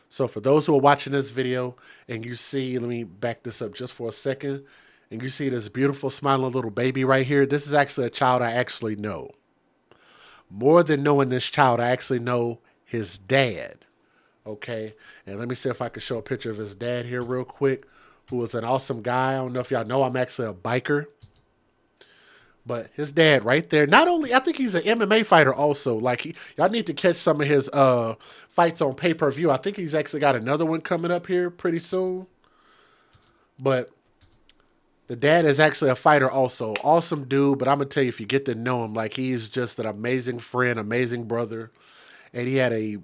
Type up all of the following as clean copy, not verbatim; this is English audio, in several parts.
So for those who are watching this video and you see, let me back this up just for a second, and you see this beautiful smiling little baby right here, this is actually a child I actually know. More than knowing this child, I actually know his dad. Okay, and let me see if I can show a picture of his dad here real quick, who was an awesome guy. I don't know if y'all know I'm actually a biker. But his dad right there, not only, I think he's an MMA fighter also. Like, y'all need to catch some of his fights on pay-per-view. I think he's actually got another one coming up here pretty soon. But the dad is actually a fighter also. Awesome dude, but I'm going to tell you, if you get to know him, like, he's just an amazing friend, amazing brother. And he had a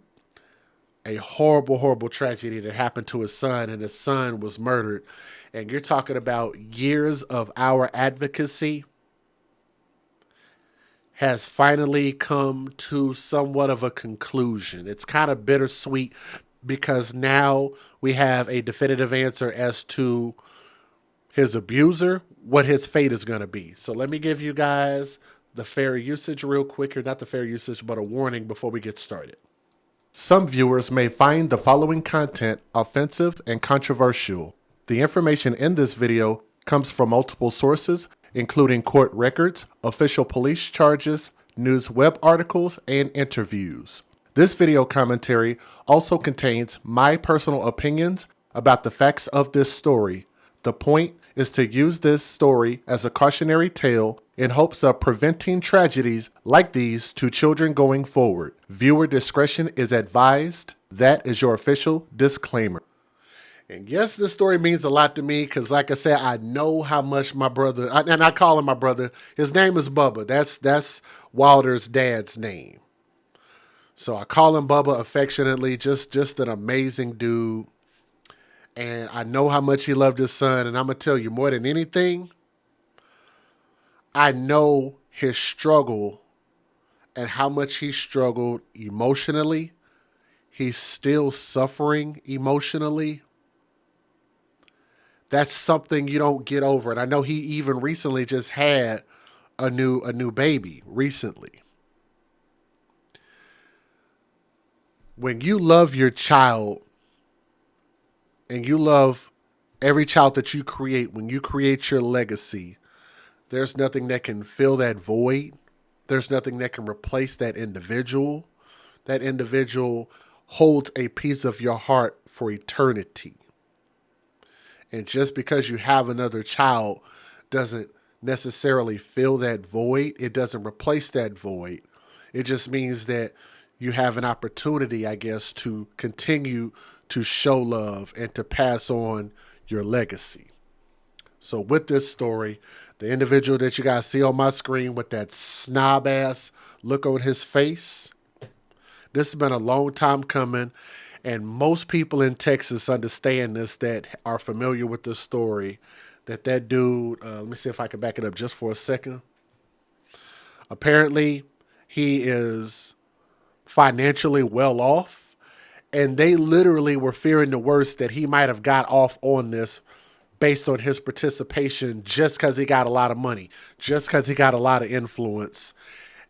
horrible, horrible tragedy that happened to his son, and his son was murdered. And you're talking about years of our advocacy has finally come to somewhat of a conclusion. It's kind of bittersweet because now we have a definitive answer as to his abuser, what his fate is going to be. So let me give you guys the fair usage real quick, or not the fair usage, but a warning before we get started. Some viewers may find the following content offensive and controversial. The information in this video comes from multiple sources, including court records, official police charges, news web articles, and interviews. This video commentary also contains my personal opinions about the facts of this story. The point is to use this story as a cautionary tale in hopes of preventing tragedies like these to children going forward. Viewer discretion is advised. That is your official disclaimer. And yes, this story means a lot to me because, like I said, I know how much my brother, and I call him my brother. His name is Bubba. That's Wilder's dad's name. So I call him Bubba affectionately. Just an amazing dude. And I know how much he loved his son. And I'm going to tell you, more than anything, I know his struggle and how much he struggled emotionally. He's still suffering emotionally. That's something you don't get over. And I know he even recently just had a new baby recently. When you love your child and you love every child that you create, when you create your legacy, there's nothing that can fill that void. There's nothing that can replace that individual. That individual holds a piece of your heart for eternity. And just because you have another child doesn't necessarily fill that void. It doesn't replace that void. It just means that you have an opportunity, I guess, to continue to show love and to pass on your legacy. So with this story, the individual that you guys see on my screen with that snob ass look on his face, this has been a long time coming. And most people in Texas understand this, that are familiar with this story, that dude, let me see if I can back it up just for a second. Apparently, he is financially well off, and they literally were fearing the worst, that he might have got off on this based on his participation just because he got a lot of money, just because he got a lot of influence.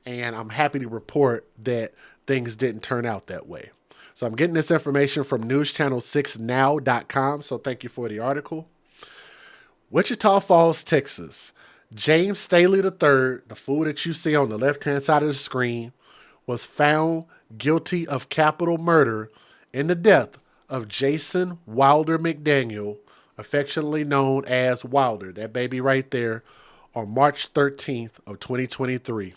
And I'm happy to report that things didn't turn out that way. So I'm getting this information from newschannel6now.com. So thank you for the article. Wichita Falls, Texas. James Staley III, the fool that you see on the left-hand side of the screen, was found guilty of capital murder in the death of Jason Wilder McDaniel, affectionately known as Wilder, that baby right there, on March 13th of 2023.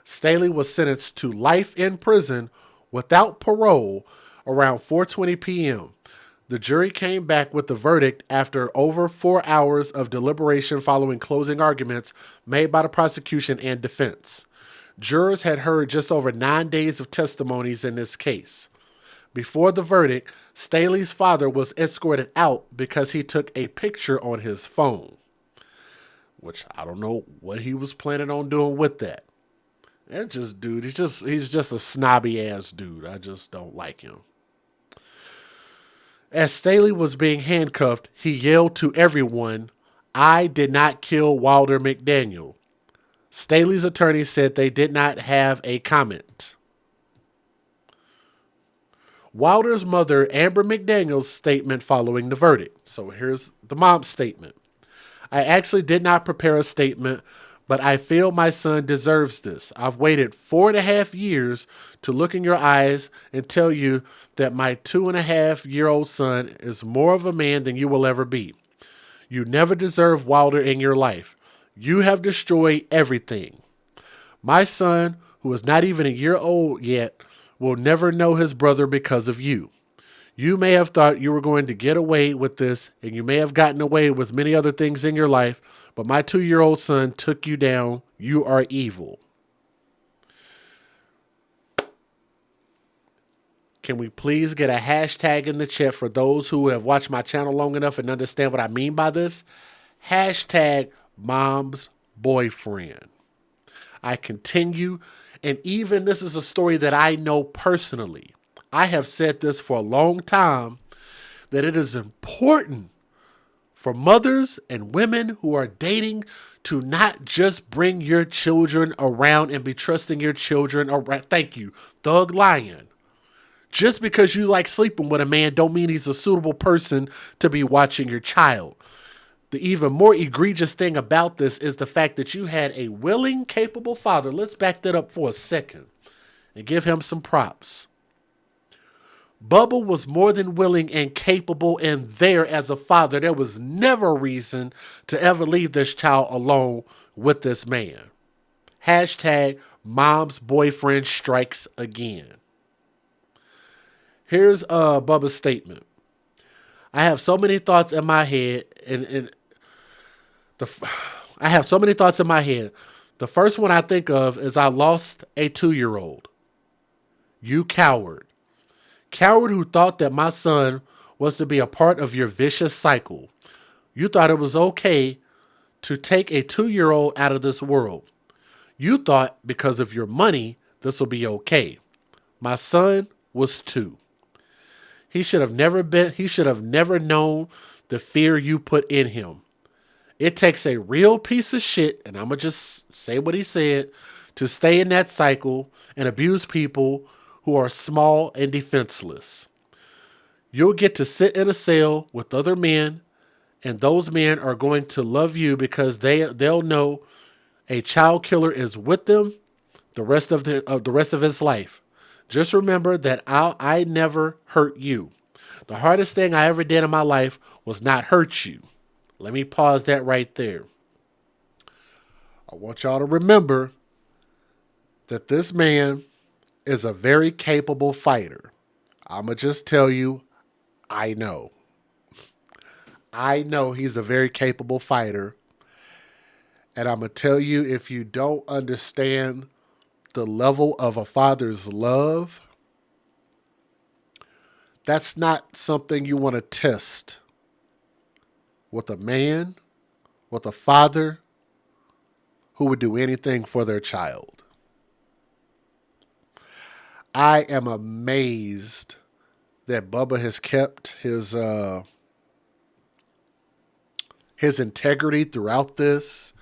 Staley was sentenced to life in prison without parole around 4:20 p.m. The jury came back with the verdict after over 4 hours of deliberation following closing arguments made by the prosecution and defense. Jurors had heard just over 9 days of testimonies in this case. Before the verdict, Staley's father was escorted out because he took a picture on his phone, which I don't know what he was planning on doing with that. That just dude, he's just a snobby ass dude. I just don't like him. As Staley was being handcuffed, he yelled to everyone, "I did not kill Wilder McDaniel." Staley's attorney said they did not have a comment. Wilder's mother, Amber McDaniel's statement following the verdict. So here's the mom's statement. I actually did not prepare a statement, but I feel my son deserves this. I've waited 4.5 years to look in your eyes and tell you that my 2.5-year-old son is more of a man than you will ever be. You never deserved Wilder in your life. You have destroyed everything. My son, who is not even a year old yet, will never know his brother because of you. You may have thought you were going to get away with this, and you may have gotten away with many other things in your life, but my 2-year-old son took you down. You are evil. Can we please get a hashtag in the chat for those who have watched my channel long enough and understand what I mean by this? Hashtag mom's boyfriend. I continue, and even this is a story that I know personally. I have said this for a long time, that it is important for mothers and women who are dating to not just bring your children around and be trusting your children around. Thank you, Thug Lion. Just because you like sleeping with a man don't mean he's a suitable person to be watching your child. The even more egregious thing about this is the fact that you had a willing, capable father. Let's back that up for a second and give him some props. Bubba was more than willing and capable and there as a father. There was never a reason to ever leave this child alone with this man. Hashtag mom's boyfriend strikes again. Here's Bubba's statement. I have so many thoughts in my head, I have so many thoughts in my head. The first one I think of is I lost a 2-year-old. You coward. Coward who thought that my son was to be a part of your vicious cycle. You thought it was okay to take a 2-year-old out of this world. You thought because of your money, this will be okay. My son was 2. He should have never known the fear you put in him. It takes a real piece of shit, and I'm going to just say what he said, to stay in that cycle and abuse people who are small and defenseless. You'll get to sit in a cell with other men, and those men are going to love you because they'll know a child killer is with them the rest of his life. Just remember that I never hurt you. The hardest thing I ever did in my life was not hurt you. Let me pause that right there. I want y'all to remember that this man is a very capable fighter. I'm going to just tell you, I know. I know he's a very capable fighter. And I'm going to tell you, if you don't understand the level of a father's love, that's not something you want to test with a man, with a father who would do anything for their child. I am amazed that Bubba has kept his integrity throughout this.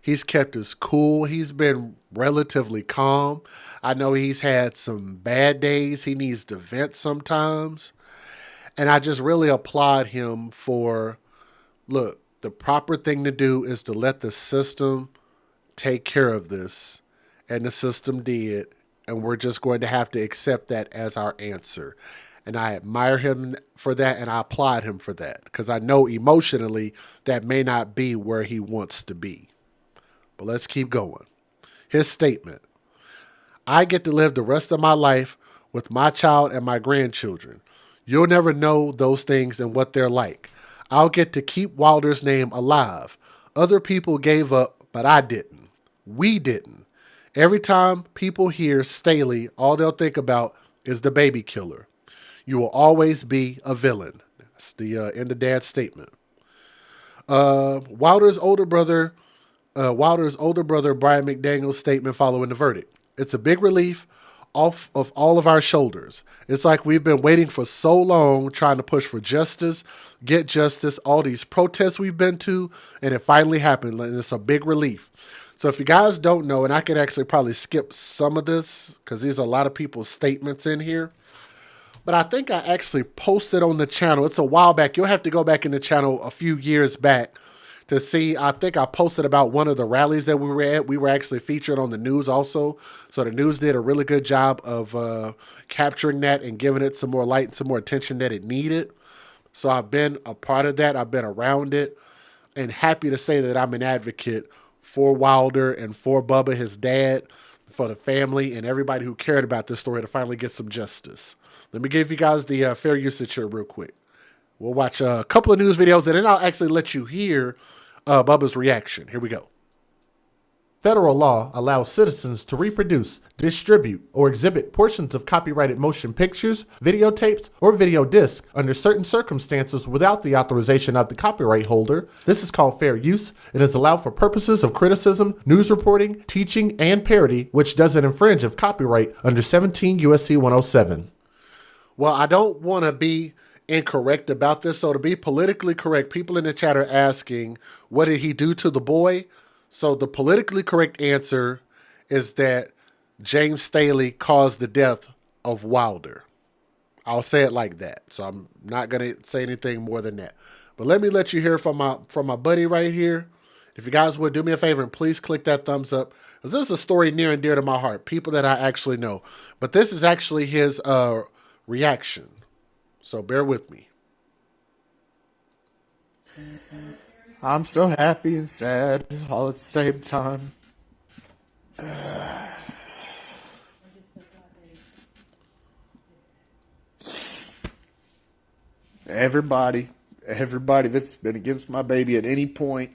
He's kept his cool. He's been relatively calm. I know he's had some bad days. He needs to vent sometimes. And I just really applaud him for, look, the proper thing to do is to let the system take care of this. And the system did. And we're just going to have to accept that as our answer. And I admire him for that, and I applaud him for that. Because I know emotionally that may not be where he wants to be. But let's keep going. His statement. I get to live the rest of my life with my child and my grandchildren. You'll never know those things and what they're like. I'll get to keep Wilder's name alive. Other people gave up, but I didn't. We didn't. Every time people hear Staley, all they'll think about is the baby killer. You will always be a villain. That's the end of Dad's statement. Wilder's older brother, Brian McDaniel's statement following the verdict. It's a big relief off of all of our shoulders. It's like we've been waiting for so long, trying to push for justice, get justice, all these protests we've been to, and it finally happened. And it's a big relief. So if you guys don't know, and I could actually probably skip some of this because there's a lot of people's statements in here, but I think I actually posted on the channel. It's a while back. You'll have to go back in the channel a few years back to see. I think I posted about one of the rallies that we were at. We were actually featured on the news also. So the news did a really good job of capturing that and giving it some more light and some more attention that it needed. So I've been a part of that. I've been around it, and happy to say that I'm an advocate for Wilder and for Bubba, his dad, for the family, and everybody who cared about this story to finally get some justice. Let me give you guys the fair usage here real quick. We'll watch a couple of news videos, and then I'll actually let you hear Bubba's reaction. Here we go. Federal law allows citizens to reproduce, distribute, or exhibit portions of copyrighted motion pictures, videotapes, or video discs under certain circumstances without the authorization of the copyright holder. This is called fair use. It is allowed for purposes of criticism, news reporting, teaching, and parody, which doesn't infringe of copyright under 17 U.S.C. 107. Well, I don't want to be incorrect about this, so to be politically correct, people in the chat are asking, what did he do to the boy? So the politically correct answer is that James Staley caused the death of Wilder. I'll say it like that. So I'm not going to say anything more than that. But let me let you hear from my buddy right here. If you guys would do me a favor and please click that thumbs up, because this is a story near and dear to my heart, people that I actually know. But this is actually his reaction. So bear with me. I'm so happy and sad all at the same time. Everybody that's been against my baby at any point,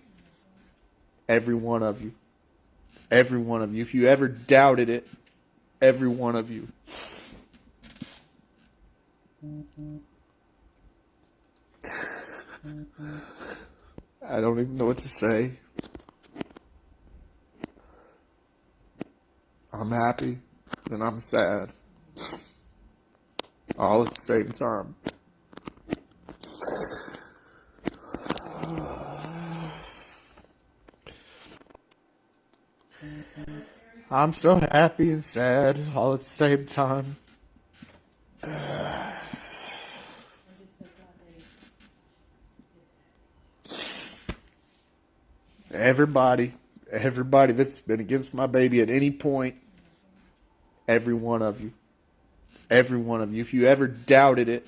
every one of you, if you ever doubted it, every one of you. I don't even know what to say. I'm happy and I'm sad. All at the same time. I'm so happy and sad all at the same time. Everybody that's been against my baby at any point, every one of you, if you ever doubted it,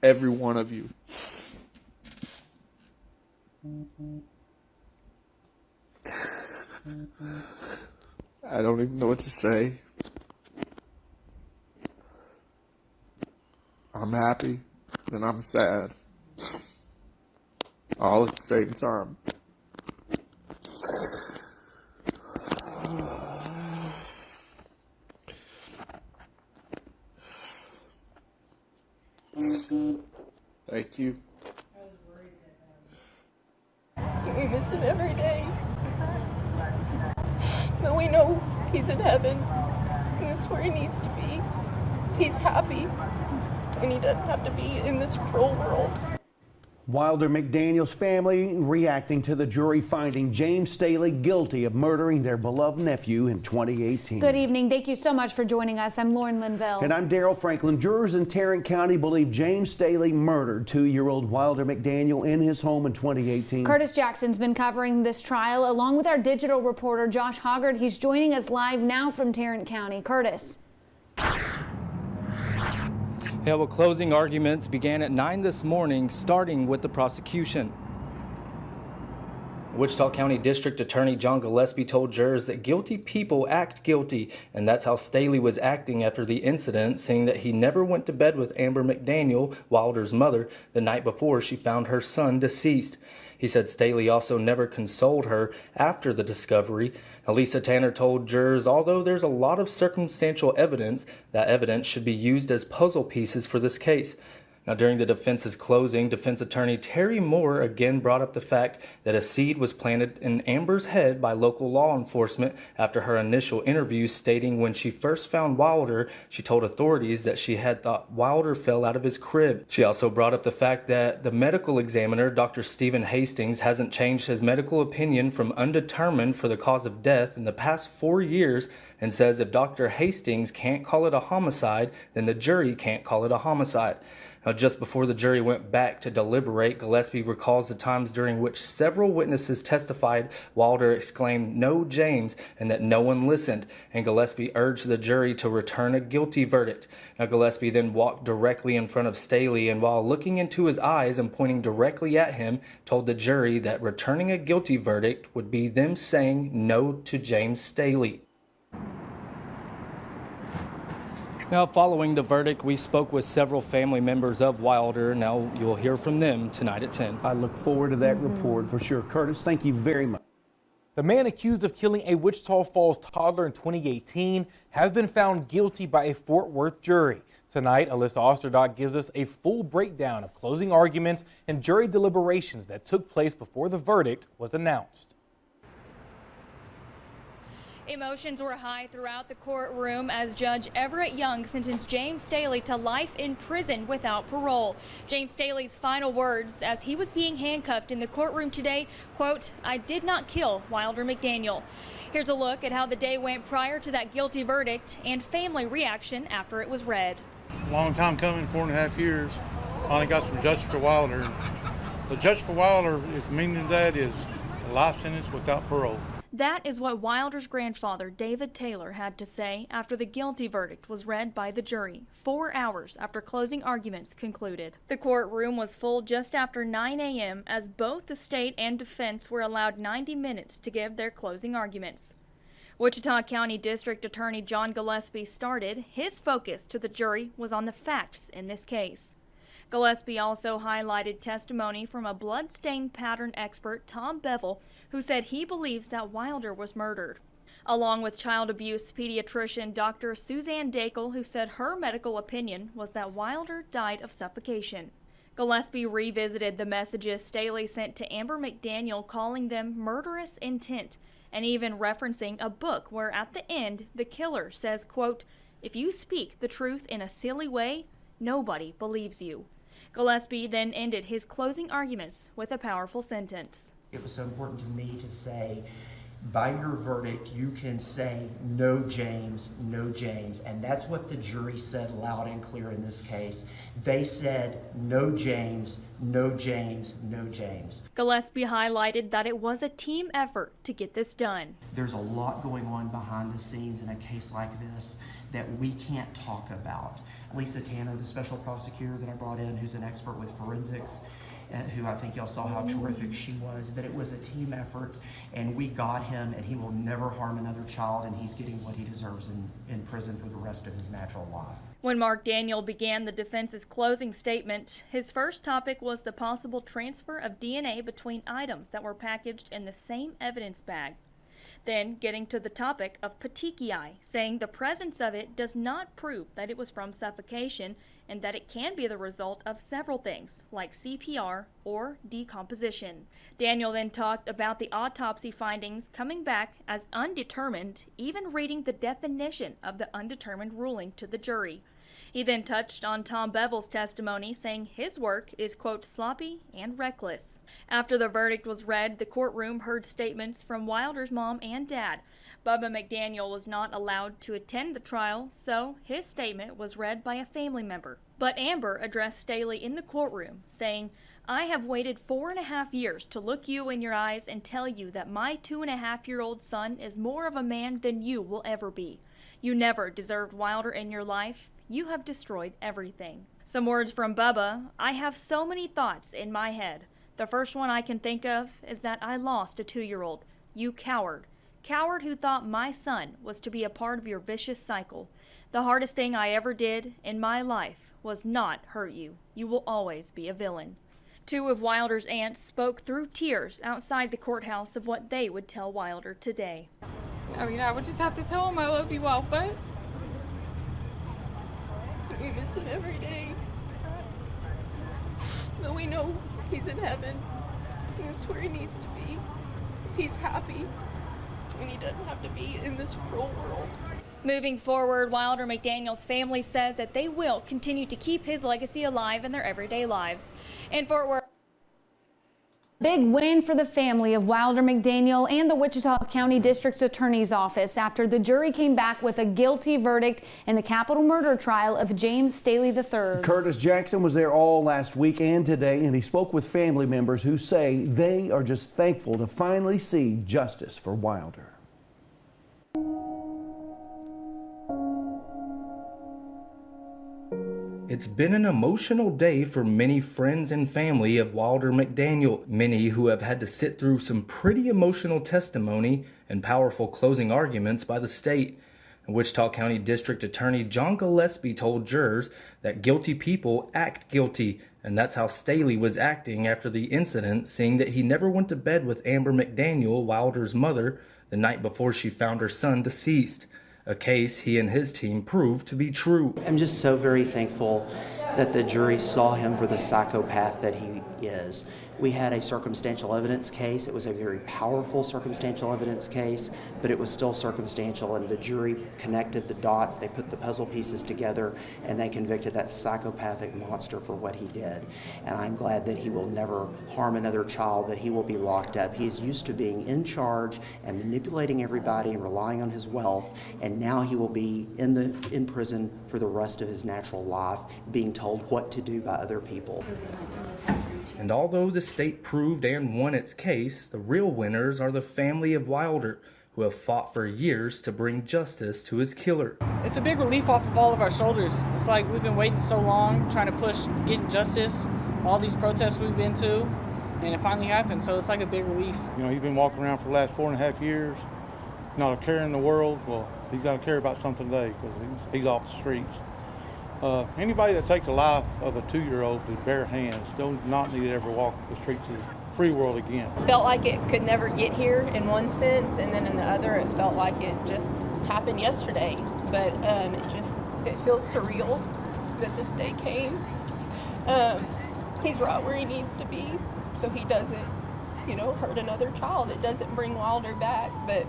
every one of you. I don't even know what to say. I'm happy and I'm sad, all at the same time. Thank you. We miss him every day. But we know he's in heaven. That's where he needs to be. He's happy. And he doesn't have to be in this cruel world. Wilder McDaniel's family reacting to the jury finding James Staley guilty of murdering their beloved nephew in 2018. Good evening. Thank you so much for joining us. I'm Lauren Linville. And I'm Daryl Franklin. Jurors in Tarrant County believe James Staley murdered 2-year-old Wilder McDaniel in his home in 2018. Curtis Jackson's been covering this trial along with our digital reporter Josh Hoggard. He's joining us live now from Tarrant County. Curtis. Yeah, well, closing arguments began at 9 this morning, starting with the prosecution. Wichita County District Attorney John Gillespie told jurors that guilty people act guilty, and that's how Staley was acting after the incident, saying that he never went to bed with Amber McDaniel, Wilder's mother, the night before she found her son deceased. He said Staley also never consoled her after the discovery. Elisa Tanner told jurors, although there's a lot of circumstantial evidence, that evidence should be used as puzzle pieces for this case. Now, during the defense's closing, defense attorney Terry Moore again brought up the fact that a seed was planted in Amber's head by local law enforcement after her initial interview, stating when she first found Wilder, she told authorities that she had thought Wilder fell out of his crib. She also brought up the fact that the medical examiner, Dr. Stephen Hastings, hasn't changed his medical opinion from undetermined for the cause of death in the past 4 years, and says if Dr. Hastings can't call it a homicide, then the jury can't call it a homicide. Now, just before the jury went back to deliberate, Gillespie recalls the times during which several witnesses testified Wilder exclaimed, "No, James," and that no one listened, and Gillespie urged the jury to return a guilty verdict. Now, Gillespie then walked directly in front of Staley, and while looking into his eyes and pointing directly at him, told the jury that returning a guilty verdict would be them saying no to James Staley. Now, following the verdict, we spoke with several family members of Wilder. Now, you'll hear from them tonight at 10. I look forward to that report for sure. Curtis, thank you very much. The man accused of killing a Wichita Falls toddler in 2018 has been found guilty by a Fort Worth jury. Tonight, Alyssa Osterdock gives us a full breakdown of closing arguments and jury deliberations that took place before the verdict was announced. Emotions were high throughout the courtroom as Judge Everett Young sentenced James Staley to life in prison without parole. James Staley's final words as he was being handcuffed in the courtroom today, quote, "I did not kill Wilder McDaniel." Here's a look at how the day went prior to that guilty verdict and family reaction after it was read. Long time coming, 4.5 years. Finally got some justice for Wilder. The justice for Wilder, the meaning of that is a life sentence without parole. That is what Wilder's grandfather, David Taylor, had to say after the guilty verdict was read by the jury, 4 hours after closing arguments concluded. The courtroom was full just after 9 a.m. as both the state and defense were allowed 90 minutes to give their closing arguments. Wichita County District Attorney John Gillespie started. His focus to the jury was on the facts in this case. Gillespie also highlighted testimony from a bloodstain pattern expert, Tom Bevel, who said he believes that Wilder was murdered, along with child abuse pediatrician Dr. Suzanne Dakel, who said her medical opinion was that Wilder died of suffocation. Gillespie revisited the messages Staley sent to Amber McDaniel, calling them murderous intent, and even referencing a book where at the end the killer says, quote, "If you speak the truth in a silly way, nobody believes you." Gillespie then ended his closing arguments with a powerful sentence. It was so important to me to say, by your verdict, you can say, "No, James, no, James." And that's what the jury said loud and clear in this case. They said, "No, James, no, James, no, James." Gillespie highlighted that it was a team effort to get this done. There's a lot going on behind the scenes in a case like this that we can't talk about. Lisa Tanner, the special prosecutor that I brought in, who's an expert with forensics, who I think y'all saw how terrific she was, but it was a team effort, and we got him, and he will never harm another child, and he's getting what he deserves in prison for the rest of his natural life. When Mark Daniel began the defense's closing statement, his first topic was the possible transfer of DNA between items that were packaged in the same evidence bag. Then getting to the topic of petechiae, saying the presence of it does not prove that it was from suffocation and that it can be the result of several things, like CPR or decomposition. Daniel then talked about the autopsy findings coming back as undetermined, even reading the definition of the undetermined ruling to the jury. He then touched on Tom Bevel's testimony, saying his work is, quote, "sloppy and reckless." After the verdict was read, the courtroom heard statements from Wilder's mom and dad. Bubba McDaniel was not allowed to attend the trial, so his statement was read by a family member. But Amber addressed Staley in the courtroom, saying, "I have waited 4.5 years to look you in your eyes and tell you that my 2.5-year-old son is more of a man than you will ever be. You never deserved Wilder in your life. You have destroyed everything." Some words from Bubba: "I have so many thoughts in my head. The first one I can think of is that I lost a 2-year-old. You coward. Coward who thought my son was to be a part of your vicious cycle. The hardest thing I ever did in my life was not hurt you. You will always be a villain." Two of Wilder's aunts spoke through tears outside the courthouse of what they would tell Wilder today. I mean, I would just have to tell him I love you all, but we miss him every day. we know he's in heaven. And that's where he needs to be. He's happy. And he doesn't have to be in this cruel world. Moving forward, Wilder McDaniel's family says that they will continue to keep his legacy alive in their everyday lives. In Fort Worth, big win for the family of Wilder McDaniel and the Wichita County District Attorney's Office after the jury came back with a guilty verdict in the capital murder trial of James Staley III. Curtis Jackson was there all last week and today, and he spoke with family members who say they are just thankful to finally see justice for Wilder. It's been an emotional day for many friends and family of Wilder McDaniel, many who have had to sit through some pretty emotional testimony and powerful closing arguments by the state. Wichita County District Attorney John Gillespie told jurors that guilty people act guilty, and that's how Staley was acting after the incident, seeing that he never went to bed with Amber McDaniel, Wilder's mother, the night before she found her son deceased. A case he and his team proved to be true. I'm just so very thankful that the jury saw him for the psychopath that he is. We had a circumstantial evidence case. It was a very powerful circumstantial evidence case, but it was still circumstantial, and the jury connected the dots. They put the puzzle pieces together, and they convicted that psychopathic monster for what he did. And I'm glad that he will never harm another child, that he will be locked up. He's used to being in charge and manipulating everybody and relying on his wealth, and now he will be in prison for the rest of his natural life, being told what to do by other people. And although the state proved and won its case, the real winners are the family of Wilder, who have fought for years to bring justice to his killer. It's a big relief off of all of our shoulders. It's like we've been waiting so long, trying to push getting justice, all these protests we've been to, and it finally happened, so it's like a big relief. You know, he's been walking around for the last 4.5 years, not a care in the world. Well, he's got to care about something today because he's off the streets. Anybody that takes the life of a 2-year-old with bare hands do not need to ever walk the streets of the free world again. Felt like it could never get here in one sense, and then in the other it felt like it just happened yesterday. But it feels surreal that this day came. He's right where he needs to be, so he doesn't, hurt another child. It doesn't bring Wilder back, but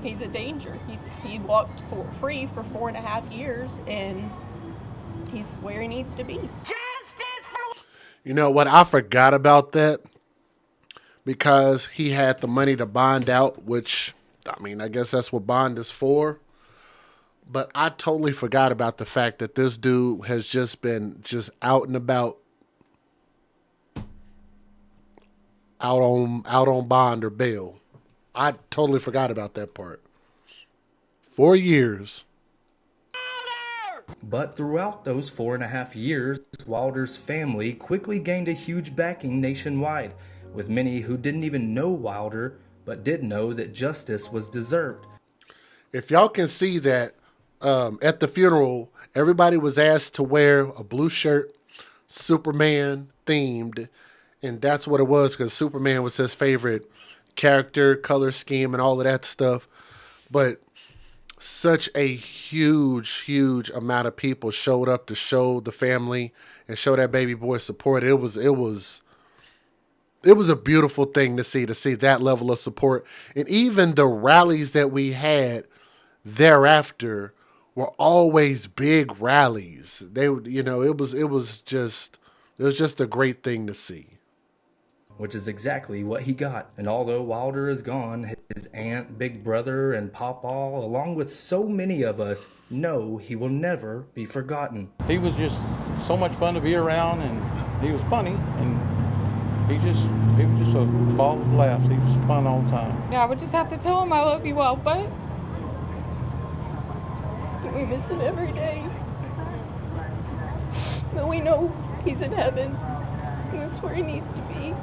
he's a danger. He walked free for 4.5 years, and he's where he needs to be. You know what? I forgot about that because he had the money to bond out, which, I guess that's what bond is for. But I totally forgot about the fact that this dude has just been out and about, out on bond or bail. I totally forgot about that part. 4 years. But throughout those 4.5 years, Wilder's family quickly gained a huge backing nationwide, with many who didn't even know Wilder, but did know that justice was deserved. If y'all can see that, at the funeral, everybody was asked to wear a blue shirt, Superman themed, and that's what it was because Superman was his favorite character, color scheme, and all of that stuff. But such a huge amount of people showed up to show the family and show that baby boy support. It was a beautiful thing to see that level of support. And even the rallies that we had thereafter were always big rallies. It was just a great thing to see. Which is exactly what he got. And although Wilder is gone, his aunt, big brother, and pawpaw, along with so many of us, know he will never be forgotten. He was just so much fun to be around, and he was funny, and he was just a ball of laughs. He was fun all the time. Yeah, I would just have to tell him I love you all, but we miss him every day. But we know he's in heaven. That's where he needs to be.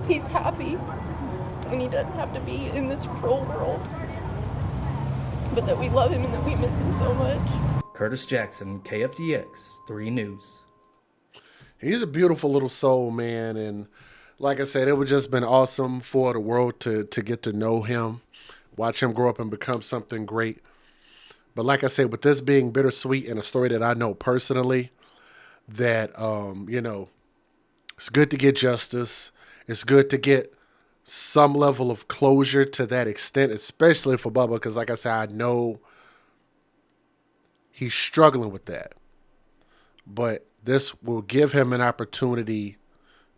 He's happy, and he doesn't have to be in this cruel world. But that we love him and that we miss him so much. Curtis Jackson, KFDX 3 News. He's a beautiful little soul, man, and like I said, it would just been awesome for the world to get to know him, watch him grow up and become something great. But like I said, with this being bittersweet and a story that I know personally, that It's good to get justice. It's good to get some level of closure to that extent, especially for Bubba, because like I said, I know he's struggling with that. But this will give him an opportunity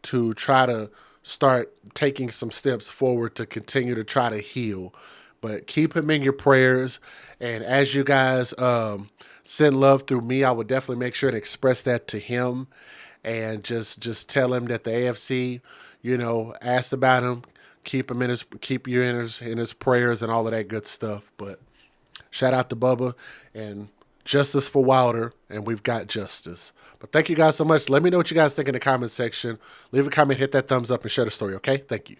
to try to start taking some steps forward to continue to try to heal. But keep him in your prayers. And as you guys send love through me, I would definitely make sure to express that to him and just tell him that the AFC, asked about him. Keep you in his prayers and all of that good stuff. But shout out to Bubba and justice for Wilder, and we've got justice. But thank you guys so much. Let me know what you guys think in the comment section. Leave a comment, hit that thumbs up, and share the story, okay? Thank you.